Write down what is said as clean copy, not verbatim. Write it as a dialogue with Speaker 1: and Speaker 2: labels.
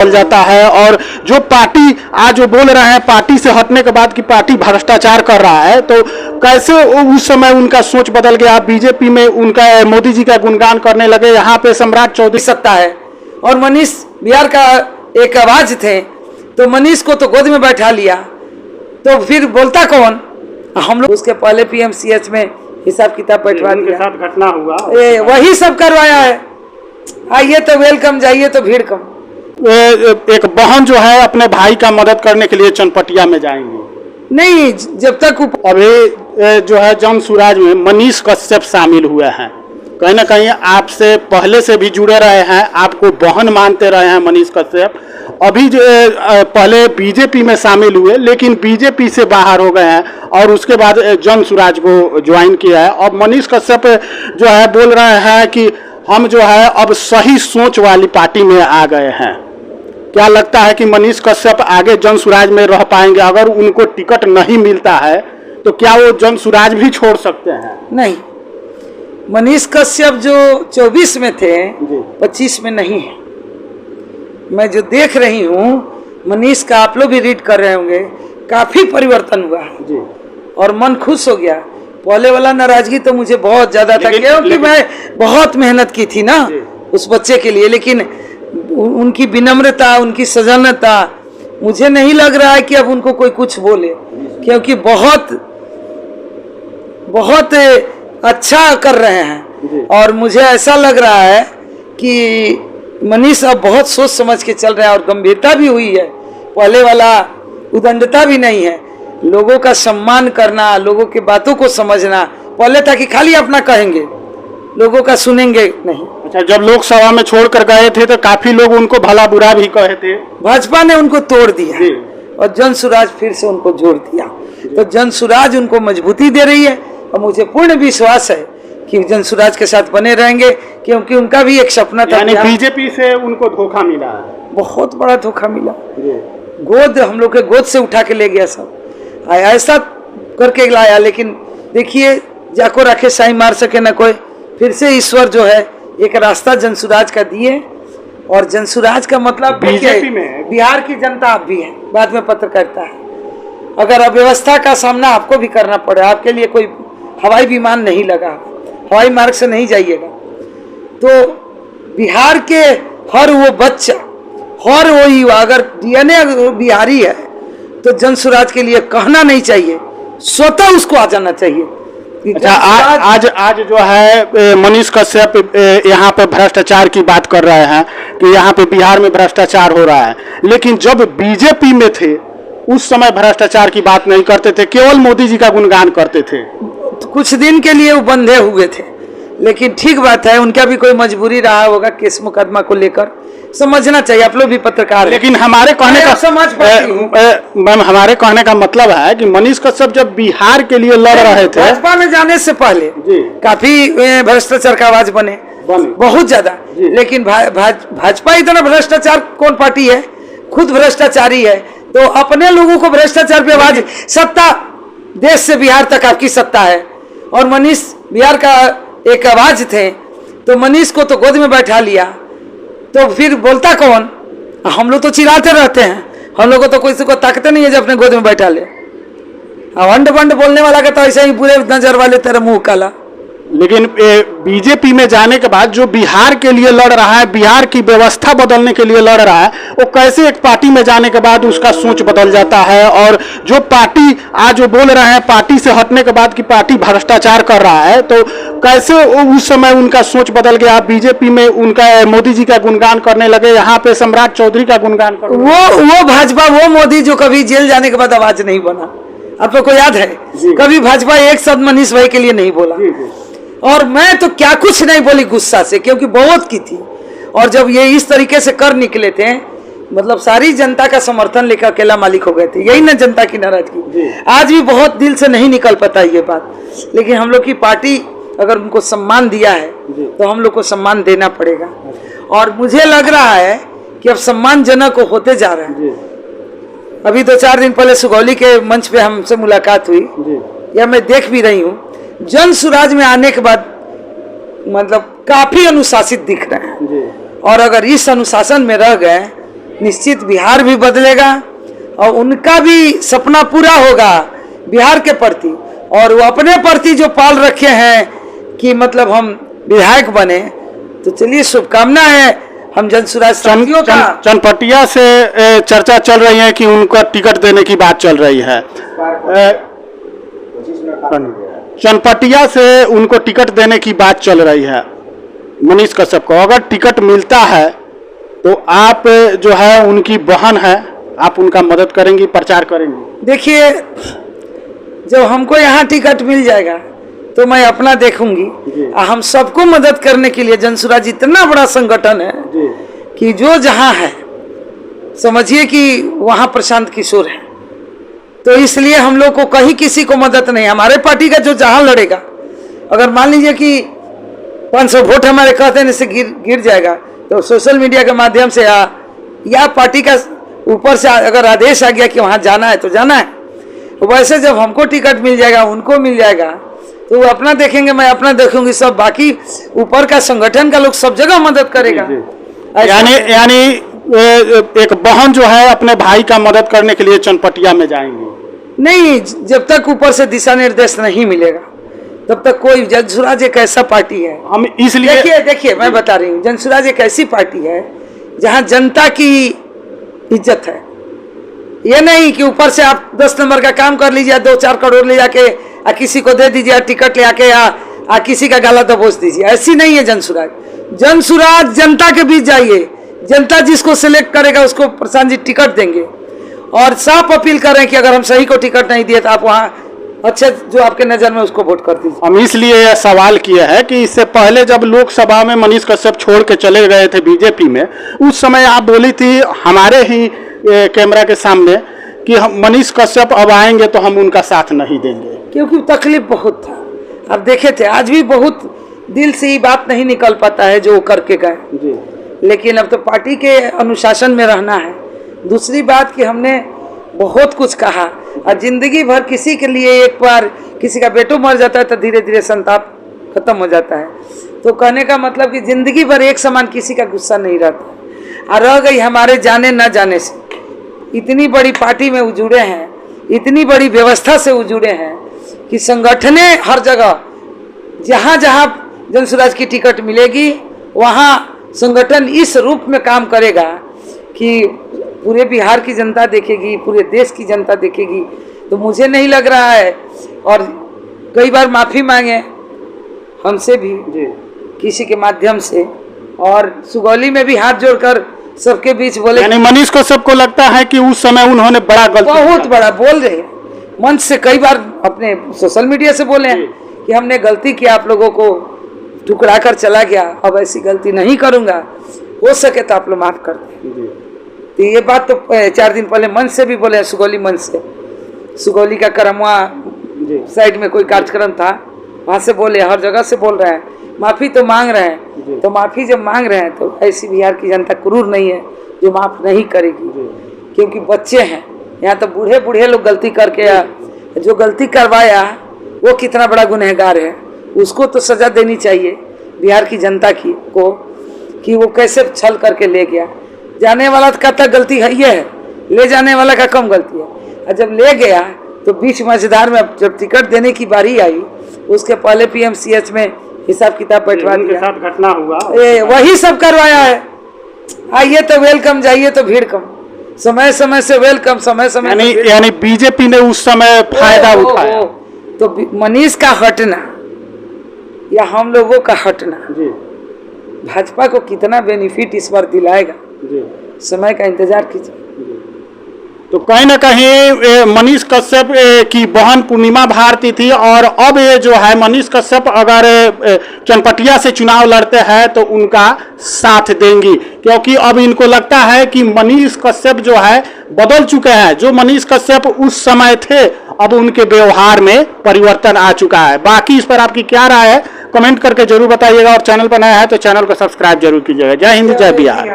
Speaker 1: चल जाता है। और जो पार्टी आज जो बोल रहे हैं पार्टी से हटने के बाद कि पार्टी भ्रष्टाचार कर रहा है, तो कैसे उस समय उनका सोच बदल गया, बीजेपी में उनका मोदी जी का गुणगान करने लगे। यहाँ पे सम्राट चौधरी
Speaker 2: सकता है और मनीष बिहार का एक आवाज थे, तो मनीष को तो गोद में बैठा लिया, तो फिर बोलता कौन? हम लोग उसके पहले पीएमसीएच में हिसाब किताब बैठवा दिया,
Speaker 1: साथ घटना हुआ
Speaker 2: वही सब करवाया है। आइए तो वेलकम, जाइए तो भीड़ कम।
Speaker 1: एक बहन जो है अपने भाई का मदद करने के लिए चनपटिया में जाएंगे,
Speaker 2: नहीं जब तक
Speaker 1: अभी जो है जन सुराज में मनीष कश्यप शामिल हुए हैं। कहीं ना कहीं आपसे पहले से भी जुड़े रहे हैं, आपको बहन मानते रहे हैं मनीष कश्यप। अभी जो पहले बीजेपी में शामिल हुए, लेकिन बीजेपी से बाहर हो गए हैं और उसके बाद जन सुराज को ज्वाइन किया है। अब मनीष कश्यप जो है बोल रहे हैं कि हम जो है अब सही सोच वाली पार्टी में आ गए हैं। क्या लगता है कि मनीष कश्यप आगे जन सुराज में रह पाएंगे? अगर उनको टिकट नहीं मिलता है तो क्या वो जन सुराज भी छोड़ सकते हैं?
Speaker 2: नहीं, मनीष कश्यप जो 24 में थे 25 में नहीं है। मैं जो देख रही हूँ मनीष का, आप लोग भी रीड कर रहे होंगे, काफी परिवर्तन हुआ है और मन खुश हो गया। पहले वाला नाराजगी तो मुझे बहुत ज्यादा था, क्योंकि मैं बहुत मेहनत की थी ना उस बच्चे के लिए, लेकिन उनकी विनम्रता, उनकी सजनता, मुझे नहीं लग रहा है कि अब उनको कोई कुछ बोले, क्योंकि बहुत बहुत अच्छा कर रहे हैं। और मुझे ऐसा लग रहा है कि मनीष अब बहुत सोच समझ के चल रहा है और गंभीरता भी हुई है। पहले वाला उदंडता भी नहीं है, लोगों का सम्मान करना, लोगों की बातों को समझना। पहले था कि खाली अपना कहेंगे, लोगों का सुनेंगे नहीं।
Speaker 1: अच्छा, जब लोकसभा में छोड़कर गए थे तो काफी लोग उनको भला बुरा भी कहे थे।
Speaker 2: भाजपा ने उनको तोड़ दिया और जन सुराज फिर से उनको जोड़ दिया, तो जन सुराज उनको मजबूती दे रही है और मुझे पूर्ण विश्वास है कि जन सुराज के साथ बने रहेंगे, क्योंकि उनका भी एक सपना था।
Speaker 1: यानी बीजेपी से उनको धोखा मिला है,
Speaker 2: बहुत बड़ा धोखा मिला। गोद हम लोग के गोद से उठा के ले गया, सब ऐसा करके लाया। लेकिन देखिए, जाको रखे साई मार सके न कोई। फिर से ईश्वर जो है एक रास्ता जनसुराज का दिए, और जनसुराज का मतलब
Speaker 1: बीजेपी में
Speaker 2: बिहार की जनता आप भी है, बाद में पत्रकारिता है। अगर अव्यवस्था का सामना आपको भी करना पड़े, आपके लिए कोई हवाई विमान नहीं लगा, हवाई मार्ग से नहीं जाइएगा, तो बिहार के हर वो बच्चा, हर वो युवा, अगर डीएनए बिहारी है तो जनसुराज के लिए कहना नहीं चाहिए, स्वतः उसको आ जाना चाहिए।
Speaker 1: अच्छा, आज जो है मनीष कश्यप यहाँ पे भ्रष्टाचार की बात कर रहे हैं कि यहाँ पे बिहार में भ्रष्टाचार हो रहा है, लेकिन जब बीजेपी में थे उस समय भ्रष्टाचार की बात नहीं करते थे, केवल मोदी जी का गुणगान करते थे।
Speaker 2: तो कुछ दिन के लिए वो बंधे हुए थे, लेकिन ठीक बात है, उनका भी कोई मजबूरी रहा होगा केस मुकदमा को लेकर, समझना चाहिए। आप लोग भी पत्रकार हैं।
Speaker 1: लेकिन हमारे कहने का मैम, हमारे कहने का मतलब है कि मनीष कश्यप जब बिहार के लिए लड़ रहे थे,
Speaker 2: भाजपा में जाने से पहले काफी भ्रष्टाचार का आवाज बने बहुत ज्यादा, लेकिन भाजपा इतना भ्रष्टाचार, कौन पार्टी है, खुद भ्रष्टाचारी है, तो अपने लोगों को भ्रष्टाचार पे आवाज, सत्ता देश से बिहार तक आपकी सत्ता है, और मनीष बिहार का एक आवाज थे, तो मनीष को तो गोद में बैठा लिया, तो फिर बोलता कौन? हम लोग तो चिल्लाते रहते हैं, हम लोग को तो कोई को ताकत नहीं है जो अपने गोद में बैठा ले। वंड वंड बोलने वाला का तो ऐसे ही पूरे नजर वाले तेरा मुंह काला।
Speaker 1: लेकिन बीजेपी में जाने के बाद जो बिहार के लिए लड़ रहा है, बिहार की व्यवस्था बदलने के लिए लड़ रहा है, वो कैसे एक पार्टी में जाने के बाद उसका सोच बदल जाता है? और जो पार्टी आज जो बोल रहे हैं पार्टी से हटने के बाद कि पार्टी भ्रष्टाचार कर रहा है, तो कैसे उस समय उनका सोच बदल गया? बीजेपी में उनका मोदी जी का गुणगान करने लगे, यहाँ पे सम्राट चौधरी का गुणगान कर,
Speaker 2: वो भाजपा, वो मोदी जो कभी जेल जाने के बाद आवाज नहीं बना, आप लोग को याद है? कभी भाजपा एक शब्द मनीष भाई के लिए नहीं बोला, और मैं तो क्या कुछ नहीं बोली गुस्सा से, क्योंकि बहुत की थी। और जब ये इस तरीके से कर निकले थे, मतलब सारी जनता का समर्थन लेकर अकेला मालिक हो गए थे, यही ना जनता की नाराजगी। आज भी बहुत दिल से नहीं निकल पाता ये बात, लेकिन हम लोग की पार्टी अगर उनको सम्मान दिया है तो हम लोग को सम्मान देना पड़ेगा। और मुझे लग रहा है कि अब सम्मानजनक होते जा रहे हैं। अभी 2-4 दिन पहले सुगौली के मंच पे हमसे मुलाकात हुई, या मैं देख भी रही हूँ, जन सुराज में आने के बाद मतलब काफी अनुशासित दिख रहे हैं। और अगर इस अनुशासन में रह गए निश्चित बिहार भी बदलेगा और उनका भी सपना पूरा होगा बिहार के प्रति, और वो अपने प्रति जो पाल रखे हैं कि मतलब हम विधायक बने। तो चलिए शुभकामना है हम जनसुराज साथियों का।
Speaker 1: चनपटिया से चर्चा चल रही है कि उनको टिकट देने की बात चल रही है। चनपटिया से उनको टिकट देने की बात चल रही है मनीष कश्यप को। अगर टिकट मिलता है तो आप जो है उनकी बहन है, आप उनका मदद करेंगी, प्रचार करेंगी?
Speaker 2: देखिए, जब हमको यहाँ टिकट मिल जाएगा तो मैं अपना देखूंगी। हम सबको मदद करने के लिए जनसुराज इतना बड़ा संगठन है कि जो जहाँ है समझिए कि वहाँ प्रशांत किशोर है, तो इसलिए हम लोग को कहीं किसी को मदद नहीं। हमारे पार्टी का जो जहाँ लड़ेगा, अगर मान लीजिए कि 500 वोट हमारे कहते हैं से गिर जाएगा, तो सोशल मीडिया के माध्यम से या पार्टी का ऊपर से अगर आदेश आ गया कि वहाँ जाना है तो जाना है। वैसे जब हमको टिकट मिल जाएगा, उनको मिल जाएगा, तो वो अपना देखेंगे, मैं अपना देखूंगी, सब बाकी ऊपर का संगठन का लोग सब जगह मदद करेगा।
Speaker 1: यानी एक बहन जो है अपने भाई का मदद करने के लिए चनपटिया में जाएंगे?
Speaker 2: नहीं, जब तक ऊपर से दिशा निर्देश नहीं मिलेगा तब तक कोई। जनसुराज एक ऐसा पार्टी है, हम इसलिए देखिए मैं बता रही हूँ, जनसुराज एक ऐसी पार्टी है जहाँ जनता की इज्जत है। ये नहीं कि ऊपर से आप 10 नंबर का काम कर लीजिए, 2-4 करोड़ ले जाके किसी को दे दीजिए, टिकट ले आके या किसी का गाला दबोच दीजिए, ऐसी नहीं है जनसुराज। जनसुराज जनता के बीच जाइए, जनता जिसको सिलेक्ट करेगा उसको प्रशांत जी टिकट देंगे, और साफ अपील करें कि अगर हम सही को टिकट नहीं दिए तो आप वहाँ अच्छे जो आपके नजर में उसको वोट कर दीजिए।
Speaker 1: हम इसलिए यह सवाल किया है कि इससे पहले जब लोकसभा में मनीष कश्यप छोड़ के चले गए थे बीजेपी में, उस समय आप बोली थी हमारे ही कैमरा के सामने कि हम मनीष कश्यप अब आएंगे तो हम उनका साथ नहीं देंगे,
Speaker 2: क्योंकि तकलीफ बहुत था। आप देखे थे, आज भी बहुत दिल से ही बात नहीं निकल पाता है जो करके गए, लेकिन अब तो पार्टी के अनुशासन में रहना है। दूसरी बात कि हमने बहुत कुछ कहा, और जिंदगी भर किसी के लिए एक बार किसी का बेटो मर जाता है तो धीरे धीरे संताप खत्म हो जाता है। तो कहने का मतलब कि जिंदगी भर एक समान किसी का गुस्सा नहीं रहता। और रह गई हमारे जाने न जाने से, इतनी बड़ी पार्टी में जुड़े हैं, इतनी बड़ी व्यवस्था से जुड़े हैं कि संगठने हर जगह जहाँ जहाँ जनसुराज की टिकट मिलेगी वहाँ संगठन इस रूप में काम करेगा कि पूरे बिहार की जनता देखेगी, पूरे देश की जनता देखेगी। तो मुझे नहीं लग रहा है, और कई बार माफ़ी मांगे हमसे भी किसी के माध्यम से, और सुगौली में भी हाथ जोड़कर सबके बीच बोले।
Speaker 1: यानी मनीष को सबको लगता है कि उस समय उन्होंने बड़ा गलती,
Speaker 2: बहुत बड़ा बोल रहे हैं, मंच से कई बार अपने सोशल मीडिया से बोले हैं कि हमने गलती किया, आप लोगों को ठुकरा कर चला गया, अब ऐसी गलती नहीं करूंगा, हो सके तो आप लोग माफ कर दें। तो ये बात तो 4 दिन पहले मंच से भी बोले हैं, सुगौली मंच से, सुगौली का करमवा साइड में कोई कार्यक्रम था, वहाँ से बोले, हर जगह से बोल रहे हैं, माफ़ी तो मांग रहे हैं। तो माफ़ी जब मांग रहे हैं तो ऐसी बिहार की जनता क्रूर नहीं है जो माफ़ नहीं करेगी, क्योंकि बच्चे हैं यहाँ, तो बूढ़े बूढ़े लोग गलती करके, जो गलती करवाया वो कितना बड़ा गुनहगार है, उसको तो सज़ा देनी चाहिए बिहार की जनता की को, कि वो कैसे छल करके ले गया। जाने वाला का तक गलती है, ये है, ले जाने वाला का कम गलती है। और जब ले गया तो बीच मझधार में जब टिकट देने की बारी आई, उसके पहले PMCH में हिसाब किताब बैठवा दिया,
Speaker 1: घटना हुआ,
Speaker 2: वही सब करवाया है। आइए तो वेलकम, जाइए तो भीड़ कम, समय समय से वेलकम, समय समय
Speaker 1: यानी बीजेपी ने उस समय फायदा उठाया।
Speaker 2: तो मनीष का हटना या हम लोगों का हटना भाजपा को कितना बेनिफिट इस बार दिलाएगा, समय का इंतजार कीजिए।
Speaker 1: तो कहीं ना कहीं मनीष कश्यप की बहन पूर्णिमा भारती थी, और अब ये जो है मनीष कश्यप अगर चनपटिया से चुनाव लड़ते हैं तो उनका साथ देंगी, क्योंकि अब इनको लगता है कि मनीष कश्यप जो है बदल चुके हैं। जो मनीष कश्यप उस समय थे अब उनके व्यवहार में परिवर्तन आ चुका है। बाकी इस पर आपकी क्या राय है कमेंट करके जरूर बताइएगा, और चैनल पर नया है तो चैनल को सब्सक्राइब जरूर कीजिएगा। जय हिंद, जय बिहार।